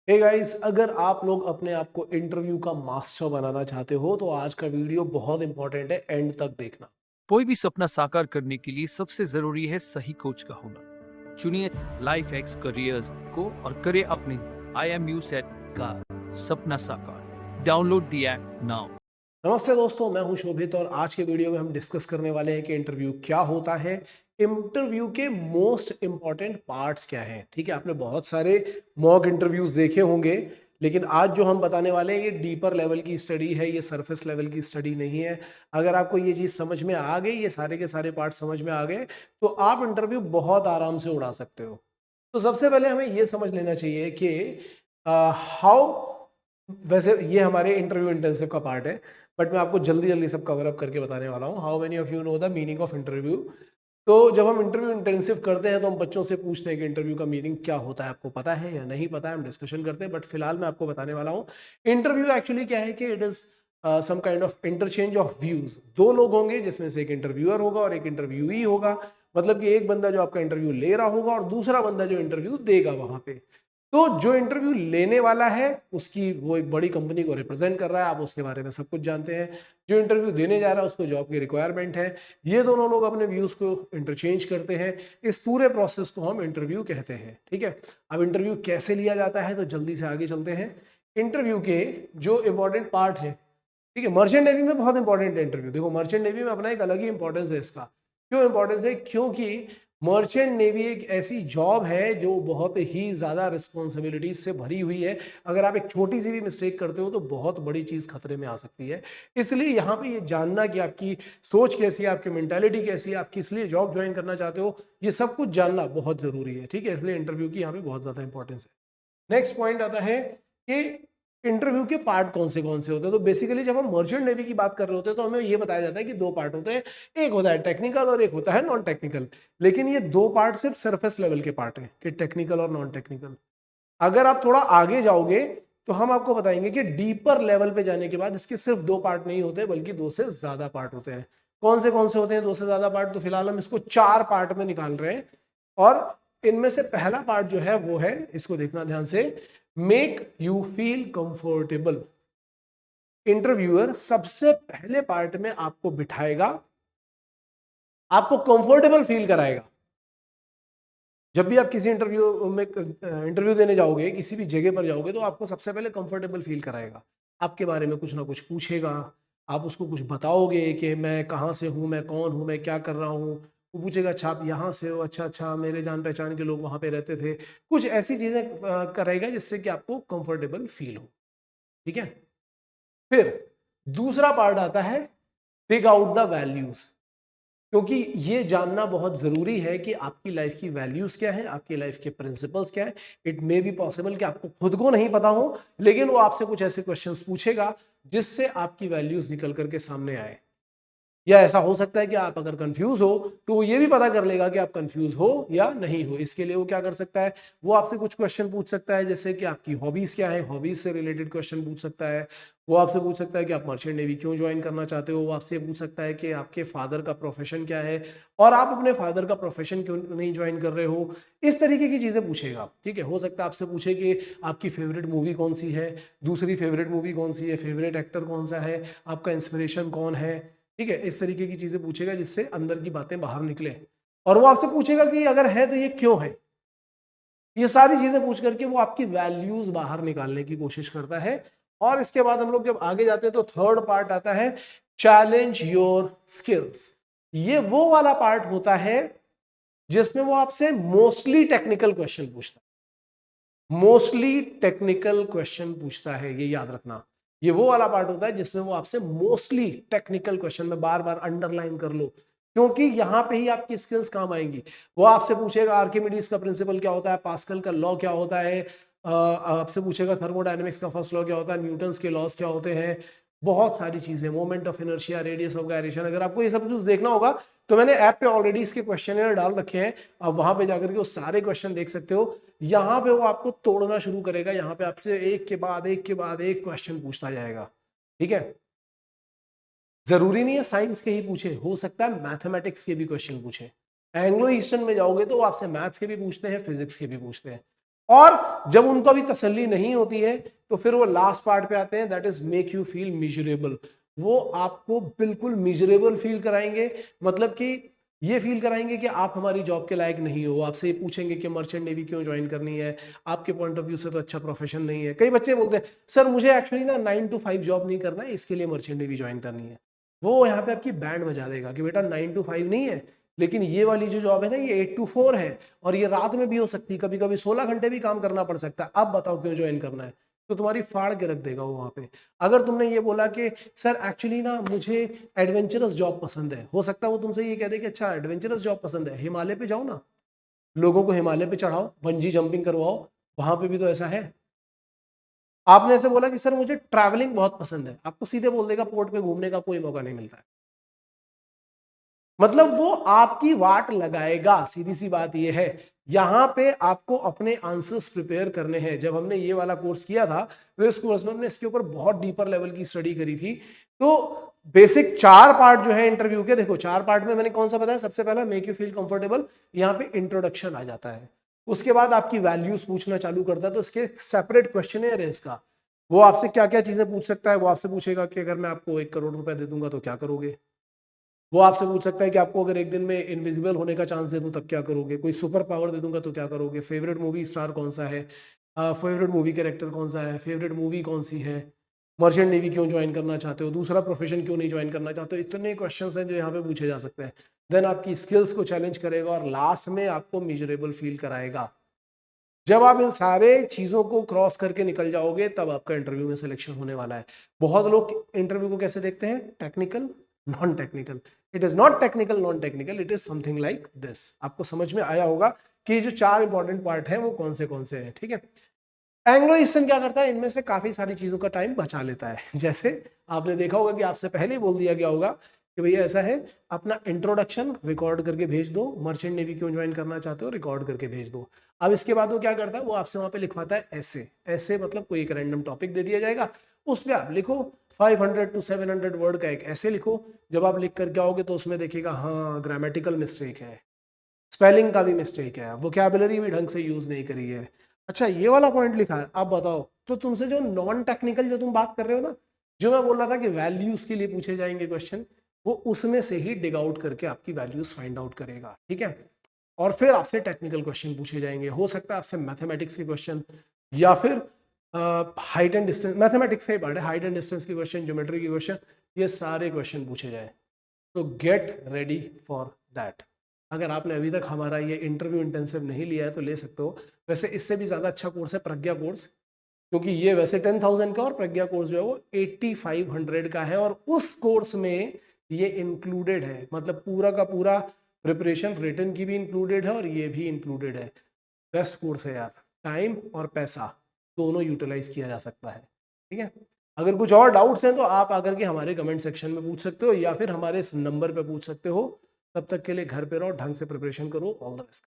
Hey guys, अगर आप लोग अपने आप को इंटरव्यू का मास्टर बनाना चाहते हो तो आज का वीडियो बहुत इंपॉर्टेंट है, एंड तक देखना। कोई भी सपना साकार करने के लिए सबसे जरूरी है सही कोच का होना। चुनिए लाइफ एक्स करियर्स को और करें अपने IMU सेट का सपना साकार। Download the app now. नमस्ते दोस्तों, मैं हूं शोभित और आज के वीडियो में हम डिस्कस करने वाले हैं कि इंटरव्यू क्या होता है, इंटरव्यू के मोस्ट इंपॉर्टेंट पार्ट्स क्या हैं। ठीक है, आपने बहुत सारे मॉक इंटरव्यूज देखे होंगे, लेकिन आज जो हम बताने वाले हैं ये डीपर लेवल की स्टडी है, ये सरफेस लेवल की स्टडी नहीं है। अगर आपको ये चीज समझ में आ गई, ये सारे के सारे पार्ट समझ में आ गए, तो आप इंटरव्यू बहुत आराम से उड़ा सकते हो। तो सबसे पहले हमें ये समझ लेना चाहिए कि हाउ, वैसे ये हमारे इंटरव्यू इंटेंसिव का पार्ट है, बट मैं आपको जल्दी जल्दी सब कवर अप करके बताने वाला हूँ। How many of you know the meaning of interview. तो जब हम इंटरव्यू इंटेंसिव करते हैं तो हम बच्चों से पूछते हैं कि इंटरव्यू का मीनिंग क्या होता है, आपको पता है या नहीं पता है, हम डिस्कशन करते हैं। बट फिलहाल मैं आपको बताने वाला हूँ इंटरव्यू एक्चुअली क्या है, कि it is some kind of interchange of views. दो लोग होंगे जिसमें से एक इंटरव्यूअर होगा और एक इंटरव्यूई होगा। मतलब कि एक बंदा जो आपका इंटरव्यू ले रहा होगा और दूसरा बंदा जो इंटरव्यू देगा वहां पे। तो जो इंटरव्यू लेने वाला है उसकी वो एक बड़ी कंपनी को रिप्रेजेंट कर रहा है, आप उसके बारे में सब कुछ जानते हैं। जो इंटरव्यू देने जा रहा है उसको जॉब की रिक्वायरमेंट है। ये दोनों लोग अपने व्यूज को इंटरचेंज करते हैं। इस पूरे प्रोसेस को हम इंटरव्यू कहते हैं। ठीक है, अब इंटरव्यू कैसे लिया जाता है तो जल्दी से आगे चलते हैं। इंटरव्यू के जो इंपॉर्टेंट पार्ट है, ठीक है, मर्चेंट नेवी में बहुत इंपॉर्टेंट है इंटरव्यू। देखो, मर्चेंट नेवी में अपना एक अलग ही इंपॉर्टेंस है इसका। क्यों इंपॉर्टेंस है? क्योंकि मर्चेंट नेवी एक ऐसी जॉब है जो बहुत ही ज्यादा रिस्पॉन्सिबिलिटीज से भरी हुई है। अगर आप एक छोटी सी भी मिस्टेक करते हो तो बहुत बड़ी चीज खतरे में आ सकती है। इसलिए यहाँ पे ये जानना कि आपकी सोच कैसी है, आपकी मेंटालिटी कैसी है, आप किस लिए जॉब ज्वाइन करना चाहते हो, ये सब कुछ जानना बहुत जरूरी है। ठीक है, इसलिए इंटरव्यू की यहाँ पे बहुत ज्यादा इंपॉर्टेंस है। नेक्स्ट पॉइंट आता है कि इंटरव्यू के पार्ट कौन से होते हैं। तो बेसिकली जब हम मर्चेंट नेवी की बात कर रहे होते हैं तो हमें ये बताया जाता है कि दो पार्ट होते हैं, एक होता है टेक्निकल और एक होता है नॉन टेक्निकल। लेकिन ये दो पार्ट सिर्फ सरफेस लेवल के पार्ट हैं कि टेक्निकल और नॉन टेक्निकल। अगर आप थोड़ा आगे जाओगे तो हम आपको बताएंगे कि डीपर लेवल पे जाने के बाद इसके सिर्फ दो पार्ट नहीं होते बल्कि दो से ज्यादा पार्ट होते हैं। कौन से होते हैं दो से ज्यादा पार्ट? तो फिलहाल हम इसको चार पार्ट में निकाल रहे हैं। और इनमें से पहला पार्ट जो है वो है, इसको देखना ध्यान से, make you feel comfortable. Interviewer सबसे पहले पार्ट में आपको बिठाएगा, आपको कंफर्टेबल फील कराएगा। जब भी आप किसी इंटरव्यू देने जाओगे, किसी भी जगह पर जाओगे, तो आपको सबसे पहले कंफर्टेबल फील कराएगा। आपके बारे में कुछ ना कुछ पूछेगा, आप उसको कुछ बताओगे कि मैं कहाँ से हूँ, मैं कौन हूँ, मैं क्या कर रहा हूँ। वो पूछेगा, अच्छा आप यहाँ से हो, अच्छा अच्छा मेरे जान पहचान के लोग वहाँ पे रहते थे। कुछ ऐसी चीजें करेगा जिससे कि आपको कंफर्टेबल फील हो। ठीक है, फिर दूसरा पार्ट आता है फिग आउट द वैल्यूज। क्योंकि ये जानना बहुत जरूरी है कि आपकी लाइफ की वैल्यूज क्या है, आपकी लाइफ के प्रिंसिपल्स क्या है। इट मे बी पॉसिबल कि आपको खुद को नहीं पता हो, लेकिन वो आपसे कुछ ऐसे क्वेश्चंस पूछेगा जिससे आपकी वैल्यूज निकल करके सामने आए। या ऐसा हो सकता है कि आप अगर कंफ्यूज हो तो वो ये भी पता कर लेगा कि आप कंफ्यूज हो या नहीं हो। इसके लिए वो क्या कर सकता है, वो आपसे कुछ क्वेश्चन पूछ सकता है, जैसे कि आपकी हॉबीज क्या है, हॉबीज से रिलेटेड क्वेश्चन पूछ सकता है। वो आपसे पूछ सकता है कि आप मर्चेंट नेवी क्यों ज्वाइन करना चाहते हो। वो आपसे पूछ सकता है कि आपके फादर का प्रोफेशन क्या है और आप अपने फादर का प्रोफेशन क्यों नहीं ज्वाइन कर रहे हो। इस तरीके की चीजें पूछेगा। ठीक है, हो सकता है आपसे पूछे कि आपकी फेवरेट मूवी कौन सी है, दूसरी फेवरेट मूवी कौन सी है, फेवरेट एक्टर कौन सा है, आपका इंस्पिरेशन कौन है। ठीक है, इस तरीके की चीजें पूछेगा जिससे अंदर की बातें बाहर निकले। और वो आपसे पूछेगा कि अगर है तो ये क्यों है। ये सारी चीजें पूछ करके वो आपकी वैल्यूज बाहर निकालने की कोशिश करता है। और इसके बाद हम लोग जब आगे जाते हैं तो थर्ड पार्ट आता है चैलेंज योर स्किल्स। ये वो वाला पार्ट होता है जिसमें वो आपसे मोस्टली टेक्निकल क्वेश्चन पूछता है। मोस्टली टेक्निकल क्वेश्चन पूछता है, ये याद रखना। ये वो वाला पार्ट होता है जिसमें वो आपसे मोस्टली टेक्निकल क्वेश्चन, में बार बार अंडरलाइन कर लो, क्योंकि यहां पे ही आपकी स्किल्स काम आएंगी। वो आपसे पूछेगा आर्किमिडीज का प्रिंसिपल क्या होता है, पास्कल का लॉ क्या होता है, आपसे पूछेगा थर्मोडायनेमिक्स का फर्स्ट लॉ क्या होता है, न्यूटन्स के लॉस क्या होते हैं। बहुत सारी चीजें, moment of inertia, radius of gyration. अगर आपको ये सब कुछ देखना होगा तो मैंने ऐप पे ऑलरेडी इसके क्वेश्चन डाल रखे हैं, आप वहां पे जाकर के वो सारे क्वेश्चन देख सकते हो। यहाँ पे वो आपको तोड़ना शुरू करेगा, यहाँ पे आपसे एक के बाद एक के बाद एक क्वेश्चन पूछता जाएगा। ठीक है, जरूरी नहीं है साइंस के ही पूछे, हो सकता है मैथमेटिक्स के भी क्वेश्चन पूछे। एंग्लो ईस्टर्न में जाओगे तो वो आपसे मैथ्स के भी पूछते हैं, फिजिक्स के भी पूछते हैं। और जब उनको अभी तसल्ली नहीं होती है तो फिर वो लास्ट पार्ट पे आते हैं, that is make you feel miserable. वो आपको बिल्कुल मिजरेबल फील कराएंगे, मतलब कि ये फील कराएंगे कि आप हमारी जॉब के लायक नहीं हो। आपसे ये पूछेंगे कि मर्चेंट नेवी क्यों ज्वाइन करनी है, आपके पॉइंट ऑफ व्यू से तो अच्छा प्रोफेशन नहीं है। कई बच्चे बोलते हैं सर मुझे एक्चुअली ना 9 to 5 जॉब नहीं करना है, इसके लिए मर्चेंट नेवी ज्वाइन करनी है। वो यहाँ पे आपकी बैंड बजा देगा कि बेटा 9 to 5 नहीं है, लेकिन ये वाली जो जॉब है ना ये 8 to 4 है, और ये रात में भी हो सकती है, कभी कभी 16 घंटे भी काम करना पड़ सकता है। अब बताओ क्यों ज्वाइन करना है? तो तुम्हारी फाड़ के रख देगा वो वहां पे। अगर तुमने ये बोला कि सर एक्चुअली ना मुझे एडवेंचरस जॉब पसंद है, हो सकता है वो तुमसे ये कह दे कि अच्छा एडवेंचरस जॉब पसंद है, हिमालय पे जाओ ना, लोगों को हिमालय पे चढ़ाओ, बंजी जंपिंग करवाओ, वहां पे भी तो ऐसा है। आपने ऐसे बोला कि सर मुझे ट्रैवलिंग बहुत पसंद है, आपको सीधे बोल देगा पोर्ट पे घूमने का कोई मौका नहीं मिलता है। मतलब वो आपकी वाट लगाएगा, सीधी सी बात ये है। यहां पे आपको अपने आंसर्स प्रिपेयर करने हैं। जब हमने ये वाला कोर्स किया था तो इस कोर्स में हमने इसके ऊपर बहुत डीपर लेवल की स्टडी करी थी। तो बेसिक 4 पार्ट जो है इंटरव्यू के, देखो 4 पार्ट में मैंने कौन सा बताया, सबसे पहला मेक यू फील कंफर्टेबल, यहाँ पे इंट्रोडक्शन आ जाता है। उसके बाद आपकी वैल्यूज पूछना चालू करता है, तो इसके सेपरेट क्वेश्चनेयर है इसका। वो आपसे क्या क्या चीजें पूछ सकता है, वो आपसे पूछेगा कि अगर मैं आपको 1 करोड़ रुपए दे दूंगा तो क्या करोगे। वो आपसे पूछ सकता है कि आपको अगर एक दिन में इनविजिबल होने का चांस दे दूं तब क्या करोगे, कोई सुपर पावर दे दूंगा तो क्या करोगे, फेवरेट मूवी स्टार कौन सा है, फेवरेट मूवी कैरेक्टर कौन सा है, फेवरेट मूवी कौन सी है, मर्चेंट नेवी क्यों ज्वाइन करना चाहते हो, दूसरा प्रोफेशन क्यों नहीं ज्वाइन करना चाहते हो। इतने क्वेश्चंस हैं जो यहाँ पे पूछे जा सकते हैं। देन आपकी स्किल्स को चैलेंज करेगा और लास्ट में आपको मिजरेबल फील कराएगा। जब आप इन सारे चीजों को क्रॉस करके निकल जाओगे तब आपका इंटरव्यू में सिलेक्शन होने वाला है। बहुत लोग इंटरव्यू को कैसे देखते हैं, technical non technical. It is not technical non technical, it is something like this. आपको समझ में आया होगा कि जो 4 इंपॉर्टेंट पार्ट हैं वो कौन से हैं, ठीक है। एंग्लो ईस्टर्न क्या करता है, इनमें से काफी सारी चीजों का टाइम बचा लेता है। जैसे आपने देखा होगा कि आपसे पहले ही बोल दिया गया होगा कि भैया ऐसा है, अपना इंट्रोडक्शन रिकॉर्ड करके भेज दो, मर्चेंट नेवी क्यों ज्वाइन करना चाहते हो रिकॉर्ड करके भेज दो। अब इसके बाद वो क्या करता है, वो आपसे वहां पे लिखवाता है ऐसे ऐसे, मतलब कोई एक रैंडम टॉपिक दे दिया जाएगा, उस पर आप लिखो 500 to 700 वर्ड का एक ऐसे लिखो। जब आप लिख करके आओगे तो उसमें देखिएगा हाँ ग्रामेटिकल मिस्टेक है, स्पेलिंग का भी मिस्टेक है, वोकैबुलरी भी ढंग से यूज नहीं करी है, अच्छा ये वाला पॉइंट लिखा है। अब बताओ, तो तुमसे जो नॉन टेक्निकल जो तुम बात कर रहे हो ना, जो मैं बोल रहा था कि वैल्यूज के लिए पूछे जाएंगे क्वेश्चन, वो उसमें से ही डिग आउट करके आपकी वैल्यूज फाइंड आउट करेगा, ठीक है। और फिर आपसे टेक्निकल क्वेश्चन पूछे जाएंगे, हो सकता है आपसे मैथमेटिक्स के क्वेश्चन, या फिर हाइट एंड डिस्टेंस, मैथमेटिक्स का ही पार्ट है, हाइट एंड डिस्टेंस के क्वेश्चन, ज्योमेट्री के क्वेश्चन, ये सारे क्वेश्चन पूछे जाए। तो गेट रेडी फॉर दैट। अगर आपने अभी तक हमारा ये इंटरव्यू इंटेंसिव नहीं लिया है तो ले सकते हो। वैसे इससे भी ज़्यादा अच्छा कोर्स है प्रज्ञा कोर्स, क्योंकि ये वैसे 10,000 का और प्रज्ञा कोर्स जो है वो 8500 का है, और उस कोर्स में ये इंक्लूडेड है, मतलब पूरा का पूरा प्रिपरेशन रिटर्न की भी इंक्लूडेड है और ये भी इंक्लूडेड है। बेस्ट कोर्स है यार, टाइम और पैसा दोनों यूटिलाइज किया जा सकता है, ठीक है। अगर कुछ और डाउट्स हैं तो आप आकर के हमारे कमेंट सेक्शन में पूछ सकते हो, या फिर हमारे इस नंबर पे पूछ सकते हो। तब तक के लिए घर पे रहो, ढंग से प्रिपरेशन करो। All the best.